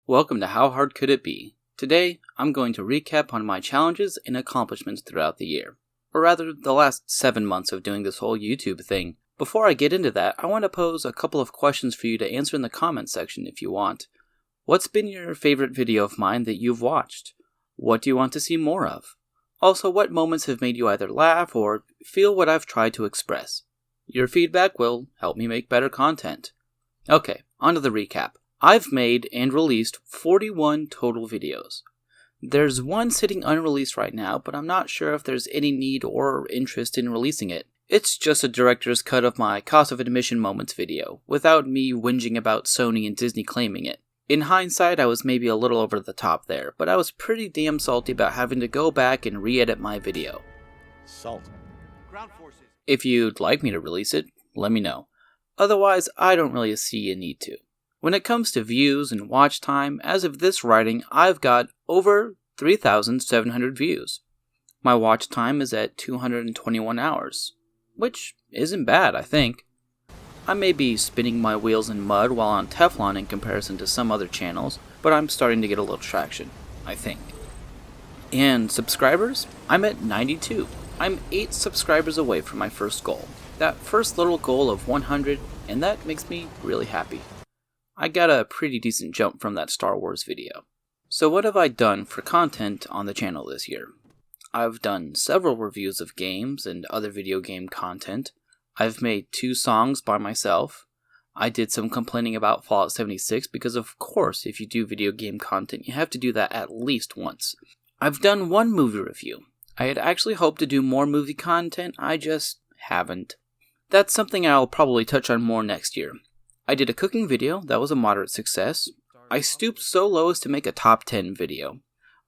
Welcome to How Hard Could It Be? Today, I'm going to recap on my challenges and accomplishments throughout the year. Or rather, the last 7 months of doing this whole YouTube thing. Before I get into that, I want to pose a couple of questions for you to answer in the comment section if you want. What's been your favorite video of mine that you've watched? What do you want to see more of? Also, what moments have made you either laugh or feel what I've tried to express? Your feedback will help me make better content. Okay, on to the recap. I've made and released 41 total videos. There's one sitting unreleased right now, but I'm not sure if there's any need or interest in releasing it. It's just a director's cut of my cost of admission moments video, without me whinging about Sony and Disney claiming it. In hindsight, I was maybe a little over the top there, but I was pretty damn salty about having to go back and re-edit my video. Salt. If you'd like me to release it, let me know. Otherwise, I don't really see a need to. When it comes to views and watch time, as of this writing, I've got over 3,700 views. My watch time is at 221 hours, which isn't bad, I think. I may be spinning my wheels in mud while on Teflon in comparison to some other channels, but I'm starting to get a little traction, I think. And subscribers? I'm at 92. I'm 8 subscribers away from my first goal. That first little goal of 100, and that makes me really happy. I got a pretty decent jump from that Star Wars video. So what have I done for content on the channel this year? I've done several reviews of games and other video game content. I've made 2 songs by myself. I did some complaining about Fallout 76 because of course if you do video game content you have to do that at least once. I've done 1 movie review. I had actually hoped to do more movie content, I just haven't. That's something I'll probably touch on more next year. I did a cooking video that was a moderate success. I stooped so low as to make a top 10 video.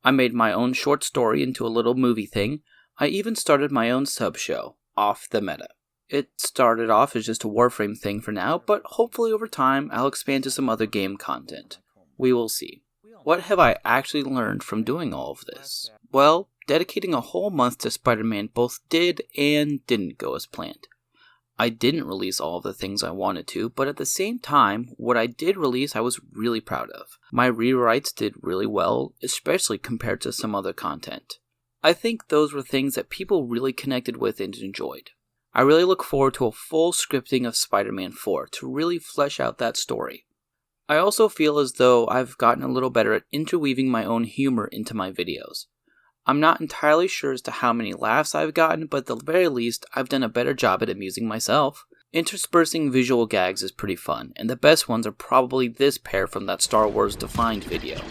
I made my own short story into a little movie thing. I even started my own sub show, Off the Meta. It started off as just a Warframe thing for now, but hopefully over time I'll expand to some other game content. We will see. What have I actually learned from doing all of this? Well, dedicating a whole month to Spider-Man both did and didn't go as planned. I didn't release all of the things I wanted to, but at the same time, what I did release I was really proud of. My rewrites did really well, especially compared to some other content. I think those were things that people really connected with and enjoyed. I really look forward to a full scripting of Spider-Man 4 to really flesh out that story. I also feel as though I've gotten a little better at interweaving my own humor into my videos. I'm not entirely sure as to how many laughs I've gotten, but at the very least, I've done a better job at amusing myself. Interspersing visual gags is pretty fun, and the best ones are probably this pair from that Star Wars Defined video.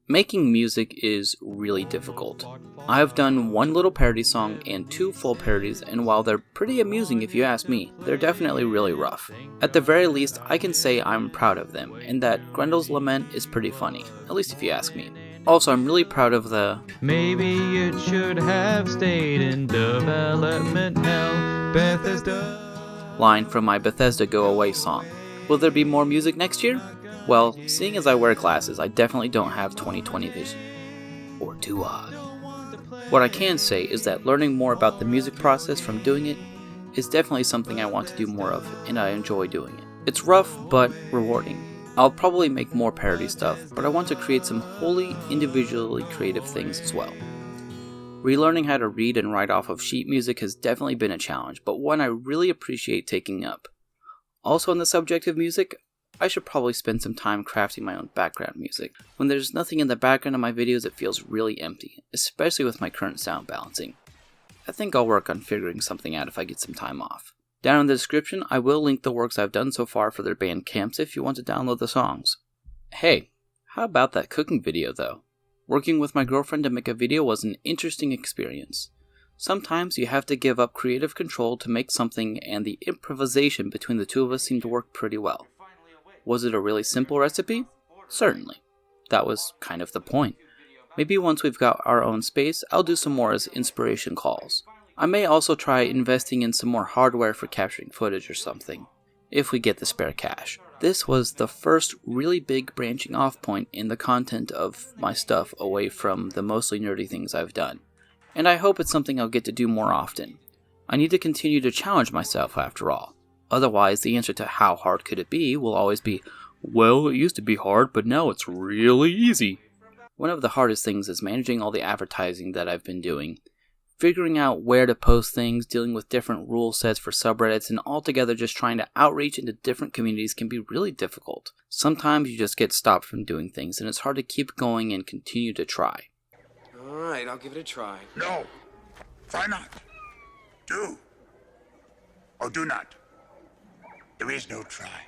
Making music is really difficult. I have done 1 little parody song and 2 full parodies, and while they're pretty amusing if you ask me, they're definitely really rough. At the very least, I can say I'm proud of them, and that Grendel's Lament is pretty funny, at least if you ask me. Also, I'm really proud of the "Maybe it should have stayed in development hell, Bethesda" line from my Bethesda Go Away song. Will there be more music next year? Well, seeing as I wear glasses, I definitely don't have 20/20 vision. Or do I? What I can say is that learning more about the music process from doing it is definitely something I want to do more of, and I enjoy doing it. It's rough, but rewarding. I'll probably make more parody stuff, but I want to create some wholly individually creative things as well. Relearning how to read and write off of sheet music has definitely been a challenge, but one I really appreciate taking up. Also on the subject of music, I should probably spend some time crafting my own background music. When there's nothing in the background of my videos, it feels really empty, especially with my current sound balancing. I think I'll work on figuring something out if I get some time off. Down in the description, I will link the works I've done so far for their band camps if you want to download the songs. Hey, how about that cooking video though? Working with my girlfriend to make a video was an interesting experience. Sometimes you have to give up creative control to make something, and the improvisation between the two of us seemed to work pretty well. Was it a really simple recipe? Certainly. That was kind of the point. Maybe once we've got our own space, I'll do some more as inspiration calls. I may also try investing in some more hardware for capturing footage or something, if we get the spare cash. This was the first really big branching off point in the content of my stuff away from the mostly nerdy things I've done, and I hope it's something I'll get to do more often. I need to continue to challenge myself after all. Otherwise, the answer to how hard could it be will always be, well, it used to be hard, but now it's really easy. One of the hardest things is managing all the advertising that I've been doing. Figuring out where to post things, dealing with different rule sets for subreddits, and altogether just trying to outreach into different communities can be really difficult. Sometimes you just get stopped from doing things, and it's hard to keep going and continue to try. Alright, I'll give it a try. No. Try not. Do. Or do not. There is no try.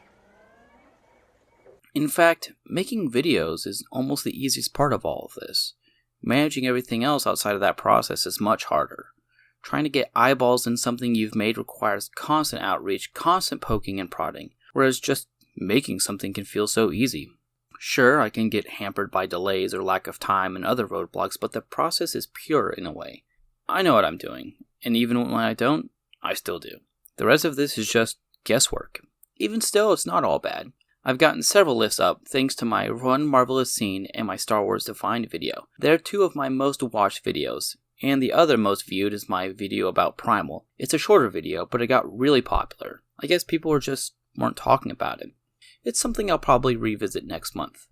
In fact, making videos is almost the easiest part of all of this. Managing everything else outside of that process is much harder. Trying to get eyeballs in something you've made requires constant outreach, constant poking and prodding, whereas just making something can feel so easy. Sure, I can get hampered by delays or lack of time and other roadblocks, but the process is pure in a way. I know what I'm doing, and even when I don't, I still do. The rest of this is just guesswork. Even still, it's not all bad. I've gotten several lists up thanks to my Run Marvelous Scene and my Star Wars Defined video. They're two of my most watched videos, and the other most viewed is my video about Primal. It's a shorter video, but it got really popular. I guess people just weren't talking about it. It's something I'll probably revisit next month.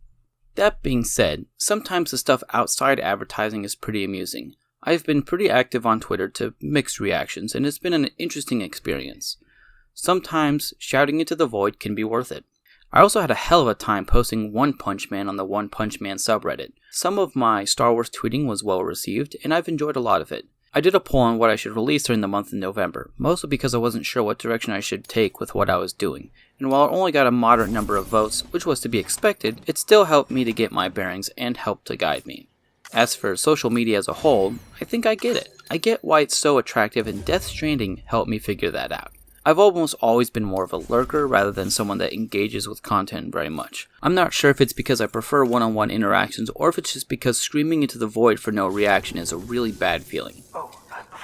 That being said, sometimes the stuff outside advertising is pretty amusing. I've been pretty active on Twitter to mixed reactions, and it's been an interesting experience. Sometimes shouting into the void can be worth it. I also had a hell of a time posting One Punch Man on the One Punch Man subreddit. Some of my Star Wars tweeting was well received, and I've enjoyed a lot of it. I did a poll on what I should release during the month of November, mostly because I wasn't sure what direction I should take with what I was doing. And while it only got a moderate number of votes, which was to be expected, it still helped me to get my bearings and helped to guide me. As for social media as a whole, I think I get it. I get why it's so attractive, and Death Stranding helped me figure that out. I've almost always been more of a lurker rather than someone that engages with content very much. I'm not sure if it's because I prefer one-on-one interactions or if it's just because screaming into the void for no reaction is a really bad feeling.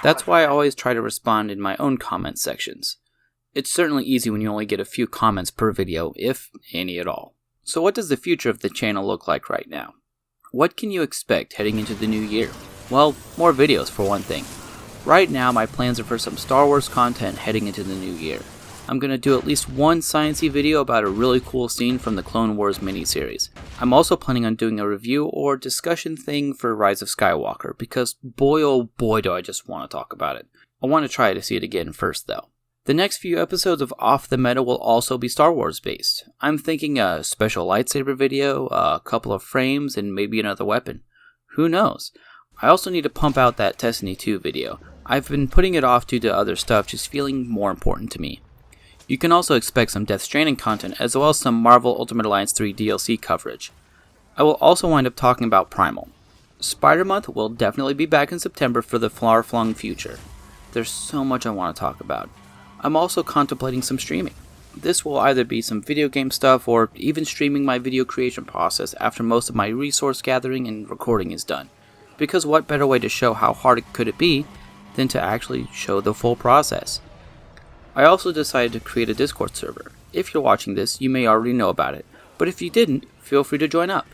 That's why I always try to respond in my own comment sections. It's certainly easy when you only get a few comments per video, if any at all. So what does the future of the channel look like right now? What can you expect heading into the new year? Well, more videos for one thing. Right now, my plans are for some Star Wars content heading into the new year. I'm going to do at least one science-y video about a really cool scene from the Clone Wars miniseries. I'm also planning on doing a review or discussion thing for Rise of Skywalker, because boy oh boy do I just want to talk about it. I want to try to see it again first though. The next few episodes of Off the Meta will also be Star Wars based. I'm thinking a special lightsaber video, a couple of frames, and maybe another weapon. Who knows? I also need to pump out that Destiny 2 video. I've been putting it off due to other stuff just feeling more important to me. You can also expect some Death Stranding content as well as some Marvel Ultimate Alliance 3 DLC coverage. I will also wind up talking about Primal. Spider-Month will definitely be back in September for the far-flung future. There's so much I want to talk about. I'm also contemplating some streaming. This will either be some video game stuff or even streaming my video creation process after most of my resource gathering and recording is done. Because what better way to show how hard could it be than to actually show the full process. I also decided to create a Discord server. If you're watching this, you may already know about it, but if you didn't, feel free to join up.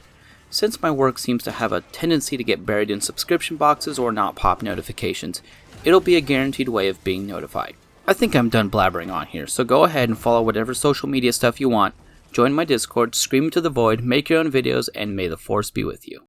Since my work seems to have a tendency to get buried in subscription boxes or not pop notifications, it'll be a guaranteed way of being notified. I think I'm done blabbering on here, so go ahead and follow whatever social media stuff you want, join my Discord, scream into the void, make your own videos, and may the Force be with you.